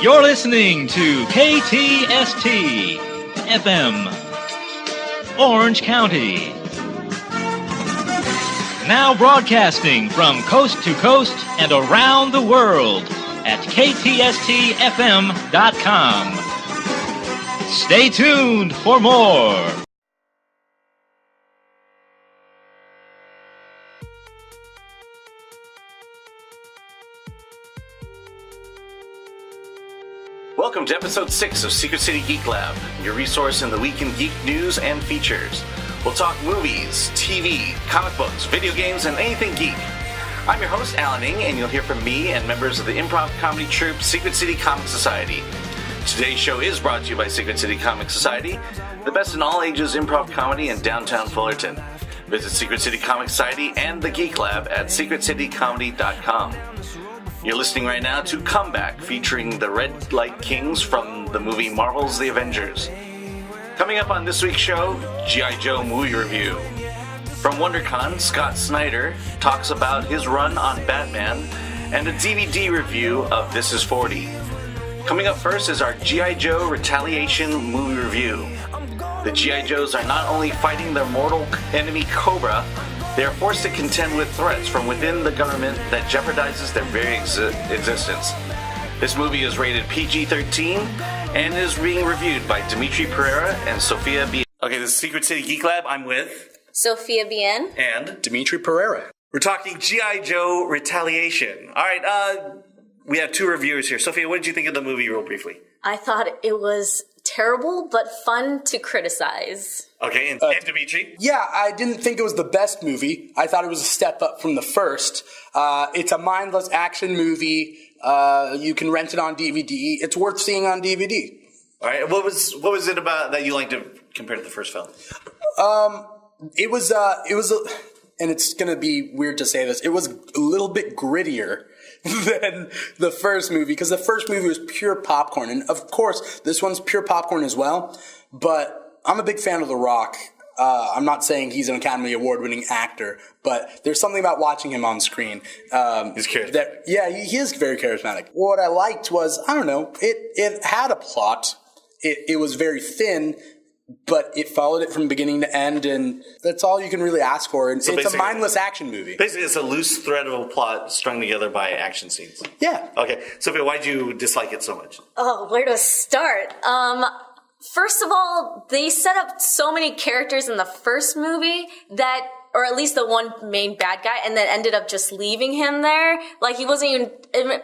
You're listening to KTST FM, Orange County. Now broadcasting from coast to coast and around the world at KTSTFM.com. Stay tuned for more. Welcome to episode 6 of Secret City Geek Lab, your resource in the week in geek news and features. We'll talk movies, TV, comic books, video games, and anything geek. I'm your host, Alan Ng, and you'll hear from me and members of the improv comedy troupe Secret City Comic Society. Today's show is brought to you by Secret City Comic Society, the best in all ages improv comedy in downtown Fullerton. Visit Secret City Comic Society and the Geek Lab at secretcitycomedy.com. You're listening right now to Comeback, featuring the Red Light Kings from the movie Marvel's The Avengers. Coming up on this week's show, G.I. Joe movie review. From WonderCon, Scott Snyder talks about his run on Batman and a DVD review of This Is 40. Coming up first is our G.I. Joe Retaliation movie review. The G.I. Joes are not only fighting their mortal enemy Cobra, they are forced to contend with threats from within the government that jeopardizes their very existence. This movie is rated PG-13 and is being reviewed by Dimithri Perera and Sophia Bein. Okay, this is Secret City Geek Lab. I'm with Sophia Bein and Dimithri Perera. We're talking G.I. Joe Retaliation. All right, we have two reviewers here. Sophia, what did you think of the movie real briefly? I thought it was terrible, but fun to criticize. Okay, and Dimitri? Yeah, I didn't think it was the best movie. I thought it was a step up from the first. It's a mindless action movie. You can rent it on DVD. It's worth seeing on DVD. All right, what was it about that you liked it compared to the first film? It was, and it's going to be weird to say this, it was a little bit grittier than the first movie, because the first movie was pure popcorn. And of course, this one's pure popcorn as well. But I'm a big fan of The Rock. I'm not saying he's an Academy Award-winning actor, but there's something about watching him on screen. He's charismatic. He is very charismatic. What I liked was, I don't know, it had a plot. It was very thin, but it followed it from beginning to end, and that's all you can really ask for. And so it's a mindless action movie. Basically, it's a loose thread of a plot strung together by action scenes. Yeah. Okay, Sophia, why'd you dislike it so much? Oh, where to start? First of all, they set up so many characters in the first movie that, or at least the one main bad guy, and then ended up just leaving him there. Like, he wasn't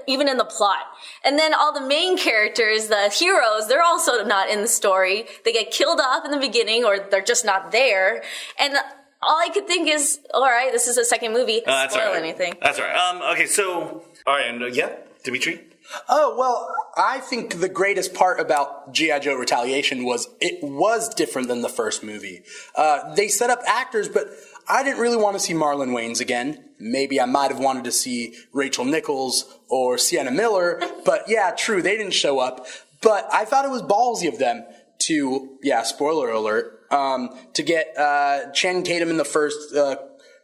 even in the plot. And then all the main characters, the heroes, they're also not in the story. They get killed off in the beginning, or they're just not there. And all I could think is, all right, this is a second movie. That's spoil all right. anything. That's all right. Okay, so, all right, and Dimitri? Oh, well, I think the greatest part about G.I. Joe Retaliation was it was different than the first movie. They set up actors, but I didn't really want to see Marlon Wayans again. Maybe I might have wanted to see Rachel Nichols or Sienna Miller, but yeah, true, they didn't show up. But I thought it was ballsy of them to, spoiler alert, to get Channing Tatum in the first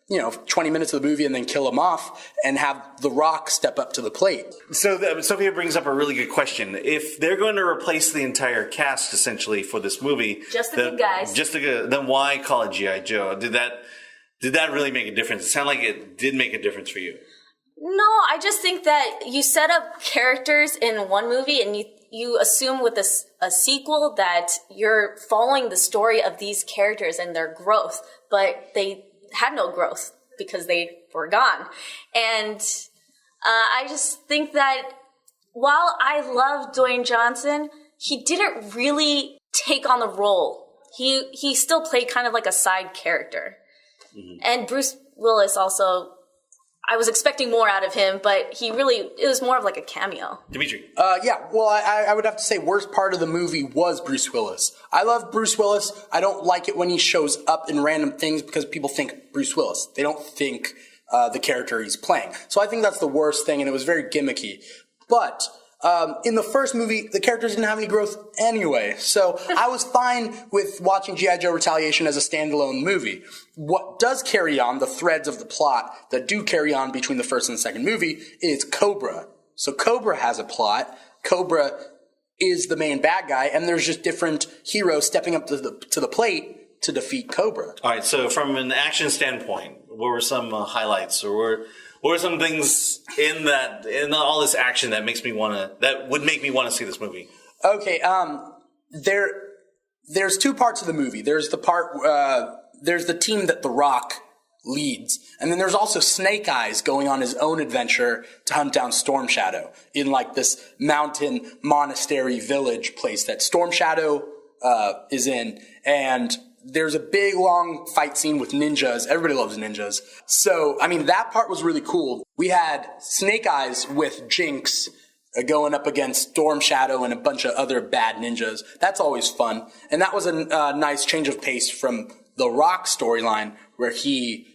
20 minutes of the movie and then kill him off and have The Rock step up to the plate. So Sophia brings up a really good question. If they're going to replace the entire cast, essentially, for this movie... Just the good guys. Then why call it G.I. Joe? Did that really make a difference? It sounded like it did make a difference for you. No, I just think that you set up characters in one movie and you assume with a sequel that you're following the story of these characters and their growth, but they had no growth because they were gone. And I just think that while I love Dwayne Johnson, he didn't really take on the role. He still played kind of like a side character. Mm-hmm. And Bruce Willis also, I was expecting more out of him, but it was more of like a cameo. Dimitri? I would have to say worst part of the movie was Bruce Willis. I love Bruce Willis. I don't like it when he shows up in random things because people think Bruce Willis. They don't think the character he's playing. So I think that's the worst thing, and it was very gimmicky. But in the first movie, the characters didn't have any growth anyway. So I was fine with watching G.I. Joe Retaliation as a standalone movie. What does carry on, the threads of the plot that do carry on between the first and the second movie, is Cobra. So Cobra has a plot, Cobra is the main bad guy, and there's just different heroes stepping up to the plate to defeat Cobra. All right, so from an action standpoint, what were some highlights, or what were some things in all this action that would make me want to see this movie? Okay, there's two parts of the movie. There's the team that The Rock leads, and then there's also Snake Eyes going on his own adventure to hunt down Storm Shadow in like this mountain monastery village place that Storm Shadow is in, and there's a big long fight scene with ninjas. Everybody loves ninjas. So, I mean, that part was really cool. We had Snake Eyes with Jinx going up against Storm Shadow and a bunch of other bad ninjas. That's always fun. And that was a nice change of pace from the Rock storyline, where he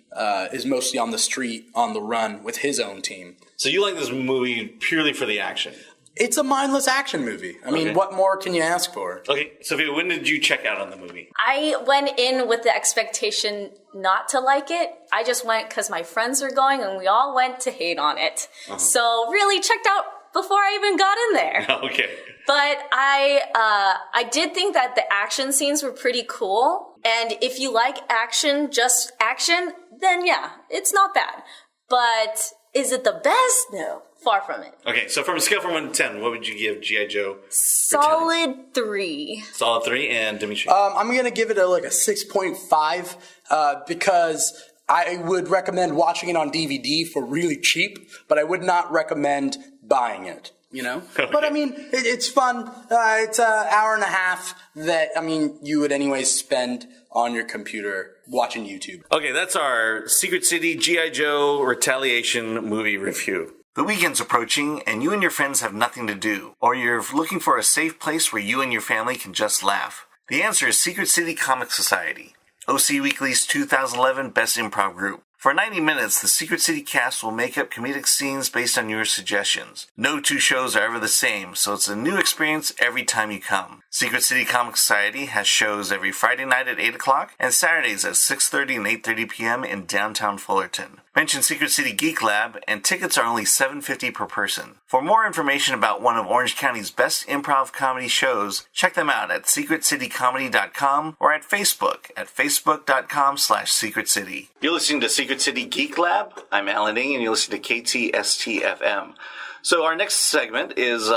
is mostly on the street, on the run with his own team. So you like this movie purely for the action? It's a mindless action movie. I mean, what more can you ask for? Okay, Sophia, when did you check out on the movie? I went in with the expectation not to like it. I just went because my friends were going, and we all went to hate on it. Uh-huh. So really checked out before I even got in there. Okay. But I did think that the action scenes were pretty cool. And if you like action, just action, then yeah, it's not bad. But is it the best? No, far from it. Okay, so from a scale from 1 to 10, what would you give G.I. Joe? Solid 3. Solid 3, and Dimithri? I'm going to give it a 6.5 because I would recommend watching it on DVD for really cheap, but I would not recommend buying it. You know? Okay. But, I mean, it's fun. It's an hour and a half that, I mean, you would anyways spend on your computer watching YouTube. Okay, that's our Secret City G.I. Joe Retaliation movie review. The weekend's approaching, and you and your friends have nothing to do, or you're looking for a safe place where you and your family can just laugh. The answer is Secret City Comic Society, OC Weekly's 2011 Best Improv Group. For 90 minutes, the Secret City cast will make up comedic scenes based on your suggestions. No two shows are ever the same, so it's a new experience every time you come. Secret City Comic Society has shows every Friday night at 8 o'clock and Saturdays at 6:30 and 8:30 p.m. in downtown Fullerton. Mention Secret City Geek Lab, and tickets are only $7.50 per person. For more information about one of Orange County's best improv comedy shows, check them out at secretcitycomedy.com or at Facebook at facebook.com/secretcity. You're listening to Secret City Geek Lab. I'm Alan Ng, and you're listening to KTST-FM. So our next segment is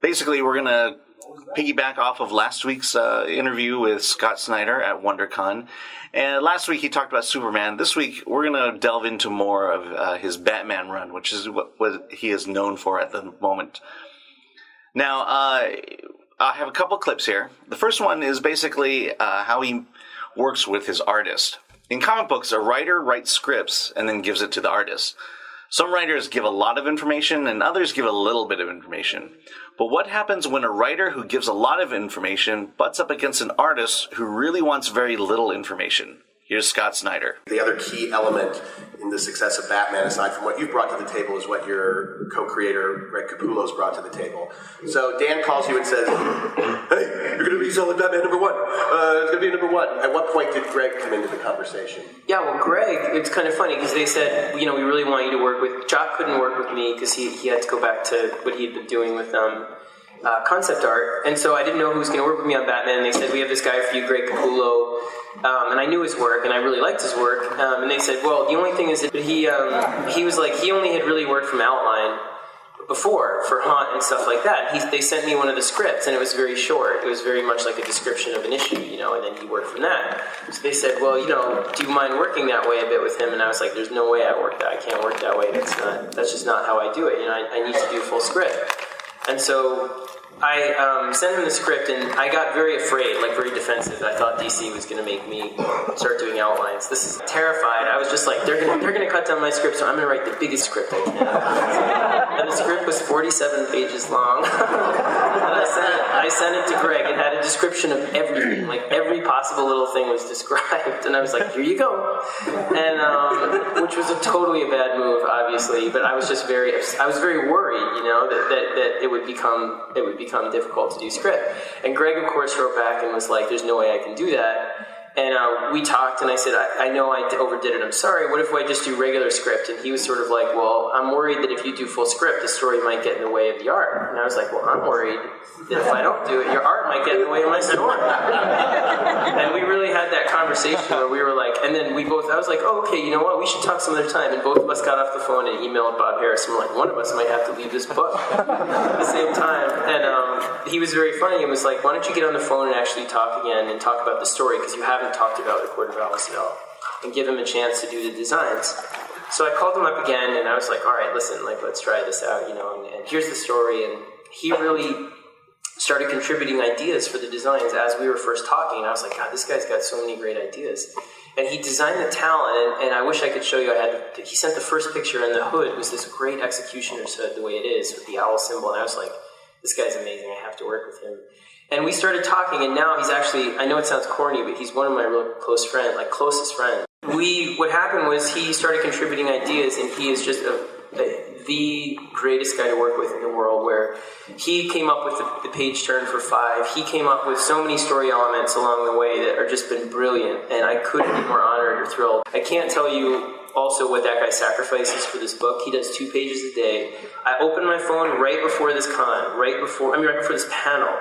basically we're going to piggyback off of last week's interview with Scott Snyder at WonderCon. And last week he talked about Superman. This week we're going to delve into more of his Batman run, which is what he is known for at the moment. Now, I have a couple clips here. The first one is basically how he works with his artist. In comic books, a writer writes scripts and then gives it to the artist. Some writers give a lot of information and others give a little bit of information. But what happens when a writer who gives a lot of information butts up against an artist who really wants very little information? Here's Scott Snyder. The other key element in the success of Batman, aside from what you've brought to the table, is what your co-creator, Greg Capullo's brought to the table. So Dan calls you and says, hey, you're going to be selling Batman #1. It's going to be #1. At what point did Greg come into the conversation? Yeah, well, Greg, it's kind of funny because they said, we really want you to work with... Jock couldn't work with me because he had to go back to what he had been doing with concept art. And so I didn't know who was going to work with me on Batman. And they said, we have this guy for you, Greg Capullo. And I knew his work, and I really liked his work. And they said, well, the only thing is that he was like, he only had really worked from outline before for Haunt and stuff like that. They sent me one of the scripts, and it was very short. It was very much like a description of an issue, and then he worked from that. So they said, well, do you mind working that way a bit with him? And I was like, there's no way I work that. I can't work that way. That's just not how I do it. I need to do full script. And so I sent him the script, and I got very afraid, very defensive. I thought DC was going to make me start doing outlines. This is terrified. I was just like, they're going to cut down my script, so I'm going to write the biggest script I can. And the script was 47 pages long. And I sent it to Greg. It had a description of everything, every possible little thing was described. And I was like, here you go. And which was totally a bad move, obviously. But I was just very worried, that it would become difficult to do script. And Greg, of course, wrote back and was like, there's no way I can do that. And we talked, and I said, I know I overdid it. I'm sorry. What if I just do regular script? And he was sort of like, well, I'm worried that if you do full script, the story might get in the way of the art. And I was like, well, I'm worried that if I don't do it, your art might get in the way of my story. And we really had that conversation where we were like, and then I was like, oh, okay, you know what? We should talk some other time. And both of us got off the phone and emailed Bob Harris. And we're like, one of us might have to leave this book at the same time. And he was very funny and was like, why don't you get on the phone and actually talk again and talk about the story, because you haven't talked about the Court of Owls at all, and give him a chance to do the designs. So I called him up again, and I was like, all right, listen, like, let's try this out, you know, and here's the story. And he really started contributing ideas for the designs as we were first talking, and I was like, God, this guy's got so many great ideas. And he designed the talent, and I wish I could show you. He sent the first picture, and the hood was this great executioner's hood, the way it is, with the owl symbol, and I was like, this guy's amazing, I have to work with him. And we started talking, and now he's actually, I know it sounds corny, but he's one of my real closest friends. What happened was he started contributing ideas, and he is just the greatest guy to work with in the world, where he came up with the page turn for 5. He came up with so many story elements along the way that are just been brilliant, and I couldn't be more honored or thrilled. I can't tell you also what that guy sacrifices for this book. He does 2 pages a day. I opened my phone right before this right before this panel.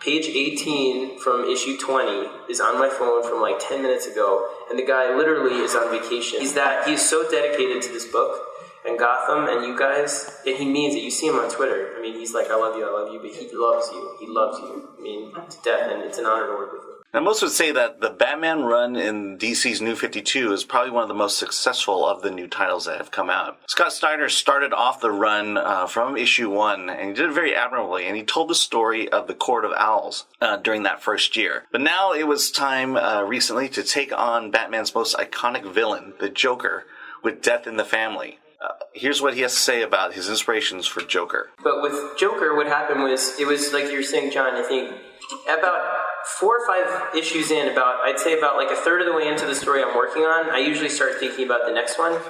Page 18 from issue 20 is on my phone from like 10 minutes ago, and the guy literally is on vacation. He is so dedicated to this book and Gotham and you guys, and he means it. You see him on Twitter. I mean, he's like, I love you, but he loves you. He loves you. I mean, to death, and it's an honor to work with him. Now, most would say that the Batman run in DC's New 52 is probably one of the most successful of the new titles that have come out. Scott Snyder started off the run from issue 1, and he did it very admirably, and he told the story of the Court of Owls during that first year. But now it was time recently to take on Batman's most iconic villain, the Joker, with death in the family. Here's what he has to say about his inspirations for Joker. But with Joker, what happened was, it was like you were saying, John, I think, about 4 or 5 issues in, I'd say about like a third of the way into the story I'm working on, I usually start thinking about the next one.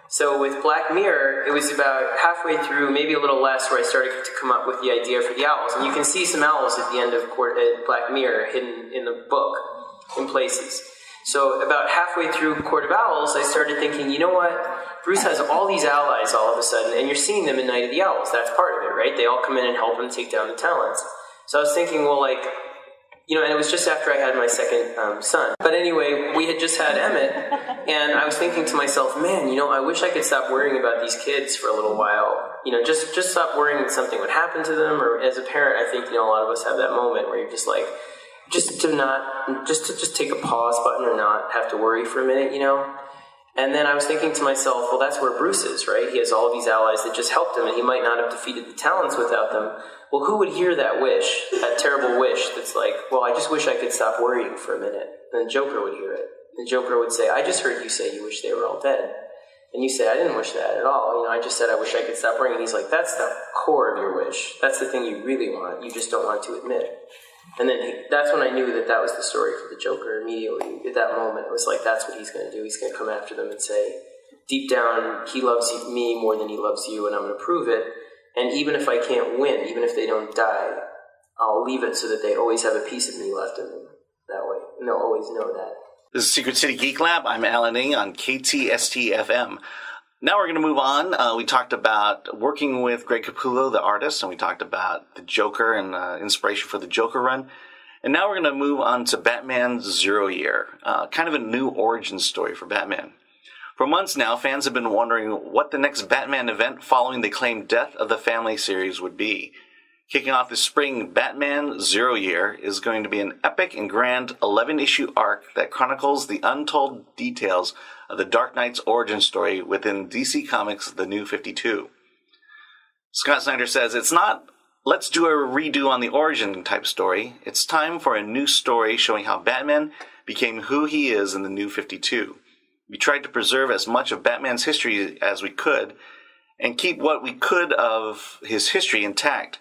So with Black Mirror, it was about halfway through, maybe a little less, where I started to come up with the idea for the owls. And you can see some owls at the end of Black Mirror hidden in the book in places. So about halfway through Court of Owls, I started thinking, you know what? Bruce has all these allies all of a sudden, and you're seeing them in Night of the Owls. That's part of it, right? They all come in and help him take down the talents. So I was thinking, well, like, you know, and it was just after I had my second son. But anyway, we had just had Emmett, and I was thinking to myself, man, you know, I wish I could stop worrying about these kids for a little while. You know, just stop worrying that something would happen to them. Or as a parent, I think, you know, a lot of us have that moment where you're just like, just to take a pause button or not have to worry for a minute, you know? And then I was thinking to myself, well, that's where Bruce is, right? He has all these allies that just helped him, and he might not have defeated the talents without them. Well, who would hear that wish, that terrible wish that's like, well, I just wish I could stop worrying for a minute? And the Joker would hear it. The Joker would say, I just heard you say you wish they were all dead. And you say, I didn't wish that at all. You know, I just said I wish I could stop worrying. And he's like, that's the core of your wish. That's the thing you really want. You just don't want to admit. And then that's when I knew that was the story for the Joker immediately. At that moment, it was like, that's what he's going to do. He's going to come after them and say, deep down, he loves me more than he loves you, and I'm going to prove it. And even if I can't win, even if they don't die, I'll leave it so that they always have a piece of me left in them that way. And they'll always know that. This is Secret City Geek Lab. I'm Alan Ng on KTST-FM. Now we're going to move on. We talked about working with Greg Capullo, the artist, and we talked about the Joker and inspiration for the Joker run. And now we're going to move on to Batman's 0 year, kind of a new origin story for Batman. For months now, fans have been wondering what the next Batman event following the claimed death of the family series would be. Kicking off this spring, Batman 0 year is going to be an epic and grand 11-issue arc that chronicles the untold details of the Dark Knight's origin story within DC Comics' The New 52. Scott Snyder says, it's not, let's do a redo on the origin type story. It's time for a new story showing how Batman became who he is in The New 52. We tried to preserve as much of Batman's history as we could and keep what we could of his history intact.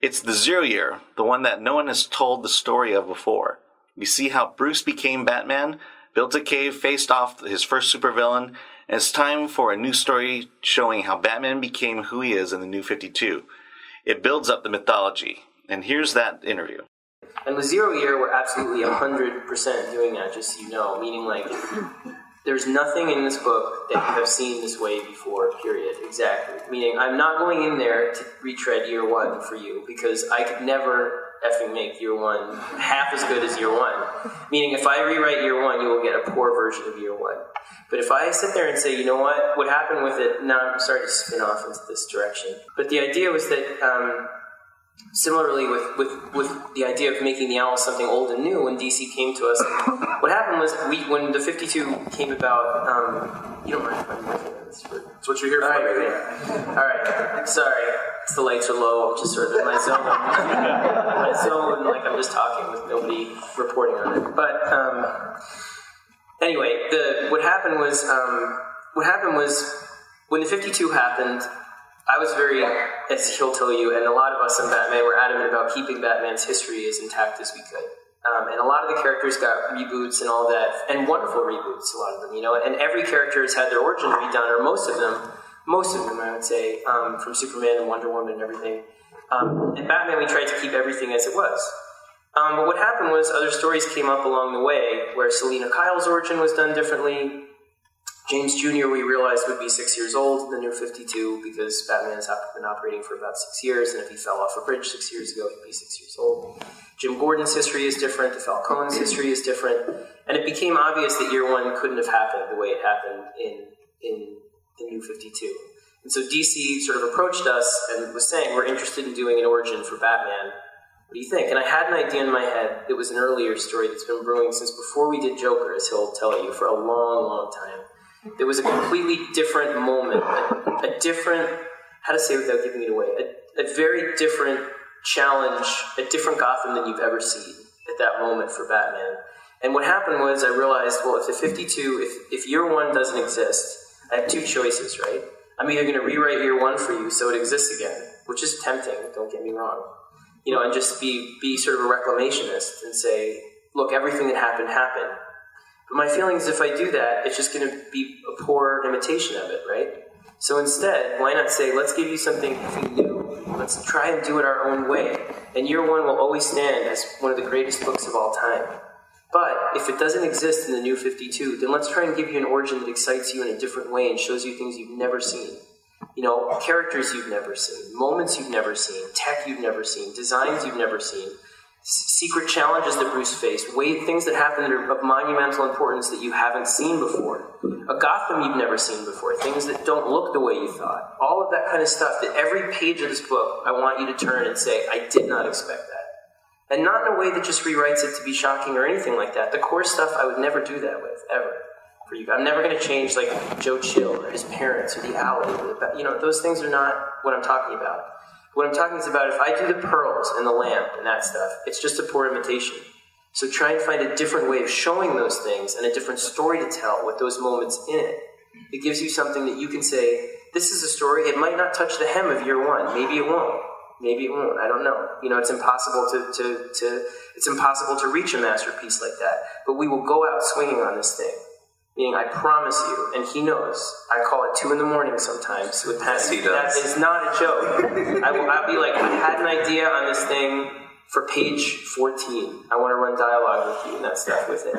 It's the 0 year, the one that no one has told the story of before. We see how Bruce became Batman, built a cave, faced off his first supervillain, and it's time for a new story showing how Batman became who he is in The New 52. It builds up the mythology. And here's that interview. And with 0 Year, we're absolutely 100% doing that, just so you know. Meaning, like, there's nothing in this book that you have seen this way before, period. Exactly. Meaning, I'm not going in there to retread year one for you, because I could never effing make year one half as good as year one. Meaning, if I rewrite year one, you will get a poor version of year one. But if I sit there and say, you know what happened with it, now I'm starting to spin off into this direction. But the idea was that, similarly with the idea of making the Owl something old and new, when DC came to us, what happened was, when the 52 came about, you don't mind if I'm working on this? That's what you're here for, baby. All right, sorry. The lights are low. I'm just sort of in my zone. Like I'm just talking with nobody reporting on it. But anyway, what happened was when the 52 happened, I was very, as he'll tell you, and a lot of us in Batman were adamant about keeping Batman's history as intact as we could. And a lot of the characters got reboots and all that, and wonderful reboots, a lot of them, you know. And every character has had their origin redone, or most of them, I would say, from Superman and Wonder Woman and everything. And Batman, we tried to keep everything as it was. But what happened was other stories came up along the way where Selina Kyle's origin was done differently. James Jr., we realized, would be 6 years old in the New 52 because Batman has been operating for about 6 years, and if he fell off a bridge 6 years ago, he'd be 6 years old. Jim Gordon's history is different, the Falcone's history is different, and it became obvious that year one couldn't have happened the way it happened in the New 52. And so DC sort of approached us and was saying, we're interested in doing an origin for Batman. What do you think? And I had an idea in my head. It was an earlier story that's been brewing since before we did Joker, as he'll tell you, for a long, long time. There was a completely different moment, a different, how to say it without giving it away, a very different challenge, a different Gotham than you've ever seen at that moment for Batman. And what happened was I realized, well, if the 52, if year one doesn't exist, I have two choices, right? I'm either going to rewrite year one for you so it exists again, which is tempting, don't get me wrong, you know, and just be sort of a reclamationist and say, look, everything that happened, happened. But my feeling is if I do that, it's just going to be a poor imitation of it, right? So instead, why not say, let's give you something new. Let's try and do it our own way. And year one will always stand as one of the greatest books of all time. But if it doesn't exist in the New 52, then let's try and give you an origin that excites you in a different way and shows you things you've never seen. You know, characters you've never seen, moments you've never seen, tech you've never seen, designs you've never seen, secret challenges that Bruce faced, things that happen that are of monumental importance that you haven't seen before, a Gotham you've never seen before, things that don't look the way you thought, all of that kind of stuff, that every page of this book, I want you to turn and say, I did not expect that. And not in a way that just rewrites it to be shocking or anything like that. The core stuff, I would never do that with, ever. For you. I'm never going to change, like, Joe Chill or his parents or the alley. You know, those things are not what I'm talking about. What I'm talking is about if I do the pearls and the lamp and that stuff, it's just a poor imitation. So try and find a different way of showing those things and a different story to tell with those moments in it. It gives you something that you can say, this is a story, it might not touch the hem of year one. Maybe it won't. Maybe it won't. I don't know. You know, it's impossible to reach a masterpiece like that. But we will go out swinging on this thing. Meaning, I promise you, and he knows, I call it 2 a.m. sometimes with Penn. Yes, he does. That is not a joke. I'll be like, I had an idea on this thing for page 14. I want to run dialogue with you and that stuff with it.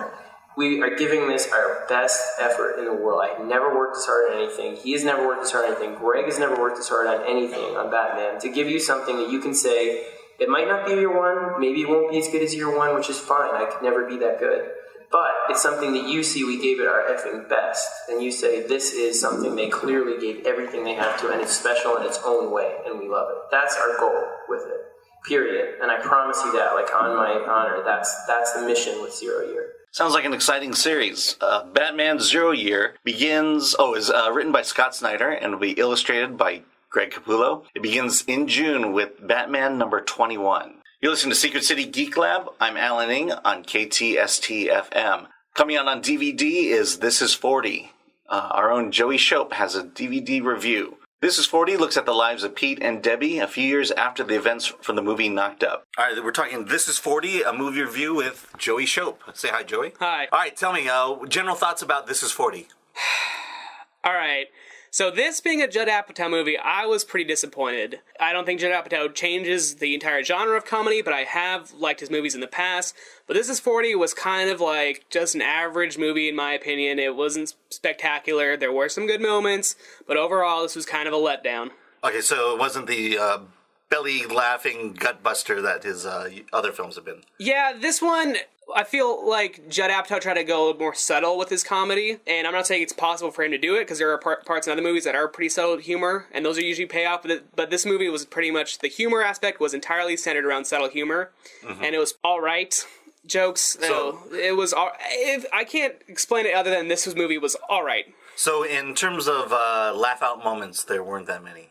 We are giving this our best effort in the world. I have never worked as hard on anything. He has never worked as hard on anything. Greg has never worked as hard on anything on Batman. To give you something that you can say, it might not be year one, maybe it won't be as good as year one, which is fine. I could never be that good. But it's something that you see we gave it our effing best. And you say, this is something they clearly gave everything they have to, and it's special in its own way, and we love it. That's our goal with it, period. And I promise you that, like, on my honor, that's the mission with 0 Year. Sounds like an exciting series. Batman 0 Year is written by Scott Snyder and will be illustrated by Greg Capullo. It begins in June with Batman number 21. You're listening to Secret City Geek Lab. I'm Alan Ng on KTST-FM. Coming out on DVD is This Is 40. Our own Joey Shope has a DVD review. This Is 40 looks at the lives of Pete and Debbie a few years after the events from the movie Knocked Up. All right, we're talking This Is 40, a movie review with Joey Shope. Say hi, Joey. Hi. All right, tell me, general thoughts about This Is 40. All right. So this being a Judd Apatow movie, I was pretty disappointed. I don't think Judd Apatow changes the entire genre of comedy, but I have liked his movies in the past. But This Is 40 was kind of like just an average movie in my opinion. It wasn't spectacular. There were some good moments, but overall this was kind of a letdown. Okay, so it wasn't the belly-laughing gut-buster that his other films have been. Yeah, this one, I feel like Judd Apatow tried to go a little more subtle with his comedy, and I'm not saying it's possible for him to do it, because there are parts in other movies that are pretty subtle humor, and those are usually payoff, but this movie was pretty much, the humor aspect was entirely centered around subtle humor, and it was alright jokes. It was, I can't explain it other than this movie was alright. So in terms of laugh-out moments, there weren't that many.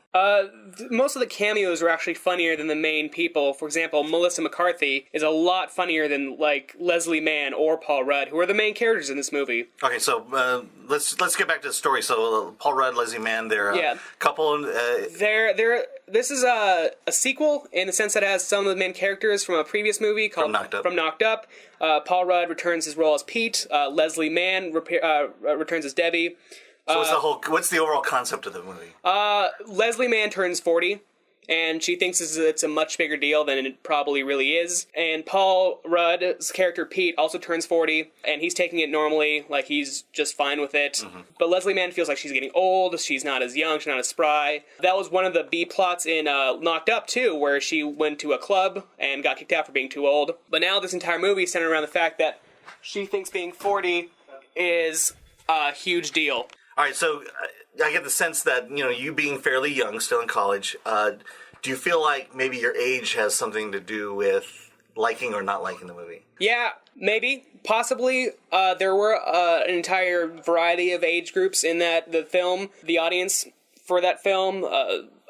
Most of the cameos were actually funnier than the main people. For example, Melissa McCarthy is a lot funnier than, like, Leslie Mann or Paul Rudd, who are the main characters in this movie. Okay, so let's get back to the story. So Paul Rudd, Leslie Mann, they're a couple. This is a sequel in the sense that it has some of the main characters from a previous movie called From Knocked Up. Paul Rudd returns his role as Pete. Leslie Mann returns as Debbie. So what's the overall concept of the movie? Leslie Mann turns 40, and she thinks it's a much bigger deal than it probably really is. And Paul Rudd's character Pete also turns 40, and he's taking it normally, like he's just fine with it. But Leslie Mann feels like she's getting old, she's not as young, she's not as spry. That was one of the B plots in Knocked Up too, where she went to a club and got kicked out for being too old. But now this entire movie is centered around the fact that she thinks being 40 is a huge deal. All right, so I get the sense that, you being fairly young, still in college, do you feel like maybe your age has something to do with liking or not liking the movie? Yeah, maybe, possibly. There were an entire variety of age groups in the film. The audience for that film,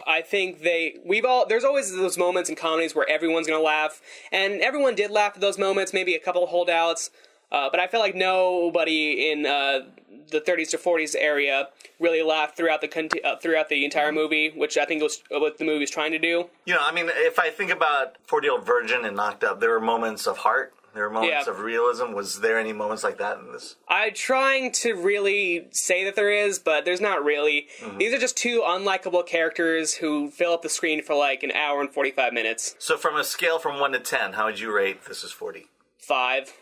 I think there's always those moments in comedies where everyone's going to laugh, and everyone did laugh at those moments, maybe a couple holdouts, but I feel like nobody in the 30s to 40s area really laughed throughout the entire movie, which I think was what the movie was trying to do. If I think about 40-Year-Old Virgin and Knocked Up, there were moments of heart, there were moments of realism. Was there any moments like that in this? I'm trying to really say that there is, but there's not really. These are just two unlikable characters who fill up the screen for like an hour and 45 minutes. So from a scale from 1 to 10, how would you rate This Is 40? 5.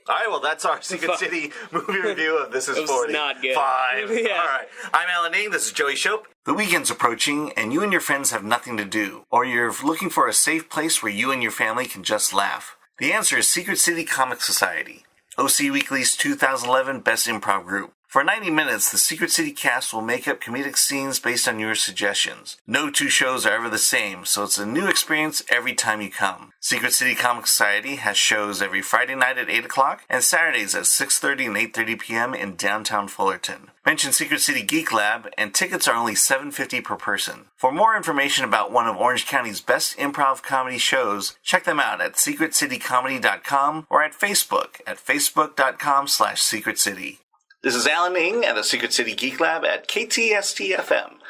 All right, well, that's our Secret City movie review of This Is 40. It was not good. 5. Yeah. All right. I'm Alan Ng. This is Joey Shope. The weekend's approaching, and you and your friends have nothing to do. Or you're looking for a safe place where you and your family can just laugh. The answer is Secret City Comic Society, OC Weekly's 2011 Best Improv Group. For 90 minutes, the Secret City cast will make up comedic scenes based on your suggestions. No two shows are ever the same, so it's a new experience every time you come. Secret City Comic Society has shows every Friday night at 8 o'clock and Saturdays at 6:30 and 8:30 p.m. in downtown Fullerton. Mention Secret City Geek Lab, and tickets are only $7.50 per person. For more information about one of Orange County's best improv comedy shows, check them out at secretcitycomedy.com or at Facebook at facebook.com/secretcity. This is Alan Ng at the Secret City Geek Lab at KTST-FM.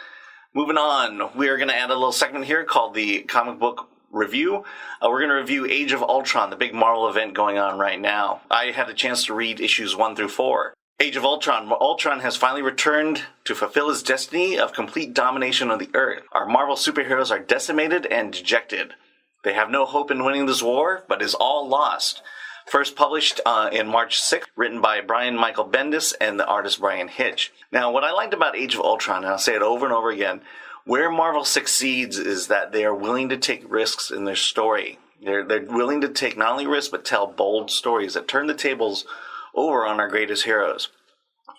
Moving on, we're going to add a little segment here called the Comic Book Review. We're going to review Age of Ultron, the big Marvel event going on right now. I had a chance to read issues 1 through 4. Age of Ultron. Ultron has finally returned to fulfill his destiny of complete domination of the Earth. Our Marvel superheroes are decimated and dejected. They have no hope in winning this war, but is all lost. First published in March 6th, written by Brian Michael Bendis and the artist Brian Hitch. Now, what I liked about Age of Ultron, and I'll say it over and over again, where Marvel succeeds is that they are willing to take risks in their story. They're willing to take not only risks, but tell bold stories that turn the tables over on our greatest heroes.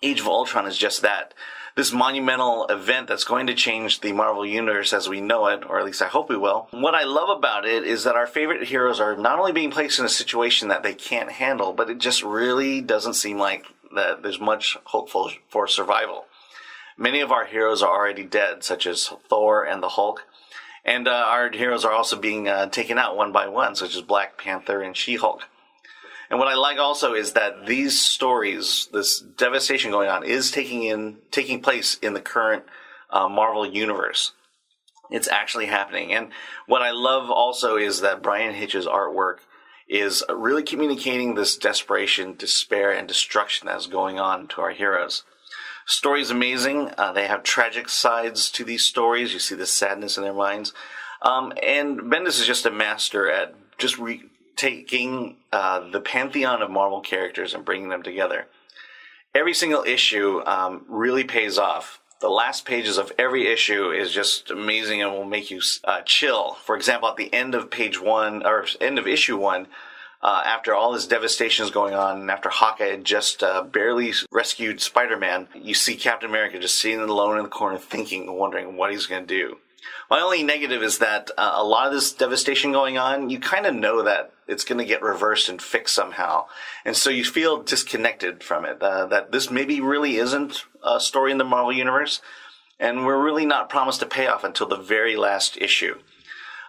Age of Ultron is just that. This monumental event that's going to change the Marvel Universe as we know it, or at least I hope we will. What I love about it is that our favorite heroes are not only being placed in a situation that they can't handle, but it just really doesn't seem like that there's much hope for survival. Many of our heroes are already dead, such as Thor and the Hulk, and our heroes are also being taken out one by one, such as Black Panther and She-Hulk. And what I like also is that these stories, this devastation going on, is taking place in the current Marvel universe. It's actually happening. And what I love also is that Brian Hitch's artwork is really communicating this desperation, despair, and destruction that's going on to our heroes. Story's amazing. They have tragic sides to these stories. You see the sadness in their minds. And Bendis is just a master at just taking the pantheon of Marvel characters and bringing them together. Every single issue really pays off. The last pages of every issue is just amazing and will make you chill. For example, at the end of page 1, or end of issue 1, after all this devastation is going on, and after Hawkeye had just barely rescued Spider-Man, you see Captain America just sitting alone in the corner thinking and wondering what he's going to do. My only negative is that a lot of this devastation going on, you kind of know that it's going to get reversed and fixed somehow. And so you feel disconnected from it, that this maybe really isn't a story in the Marvel Universe, and we're really not promised a payoff until the very last issue.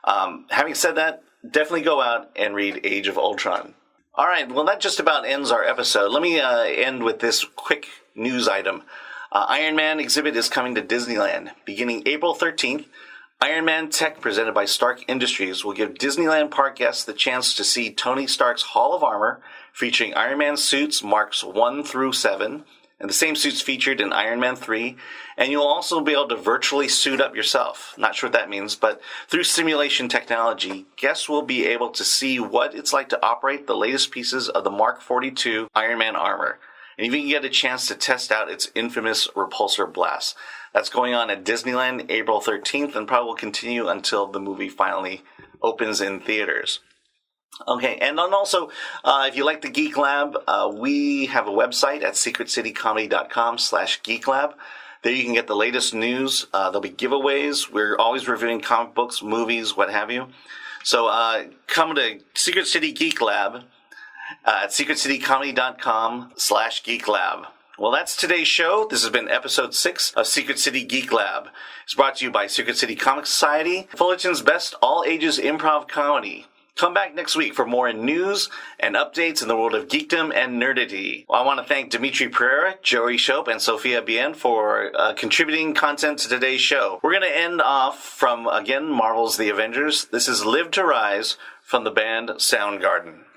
Having said that, definitely go out and read Age of Ultron. All right, well, that just about ends our episode. Let me end with this quick news item. Iron Man exhibit is coming to Disneyland. Beginning April 13th, Iron Man Tech, presented by Stark Industries, will give Disneyland Park guests the chance to see Tony Stark's Hall of Armor, featuring Iron Man suits Marks 1 through 7, and the same suits featured in Iron Man 3, and you'll also be able to virtually suit up yourself. Not sure what that means, but through simulation technology, guests will be able to see what it's like to operate the latest pieces of the Mark 42 Iron Man armor, and even get a chance to test out its infamous repulsor blast. That's going on at Disneyland April 13th and probably will continue until the movie finally opens in theaters. Okay, and then also, if you like the Geek Lab, we have a website at secretcitycomedy.com/geeklab. There you can get the latest news. There'll be giveaways. We're always reviewing comic books, movies, what have you. So come to Secret City Geek Lab at secretcitycomedy.com/geeklab. Well, that's today's show. This has been episode 6 of Secret City Geek Lab. It's brought to you by Secret City Comic Society, Fullerton's best all-ages improv comedy. Come back next week for more news and updates in the world of geekdom and nerdity. Well, I want to thank Dimithri Perera, Joey Shope, and Sophia Bein for contributing content to today's show. We're going to end off from, again, Marvel's The Avengers. This is Live to Rise from the band Soundgarden.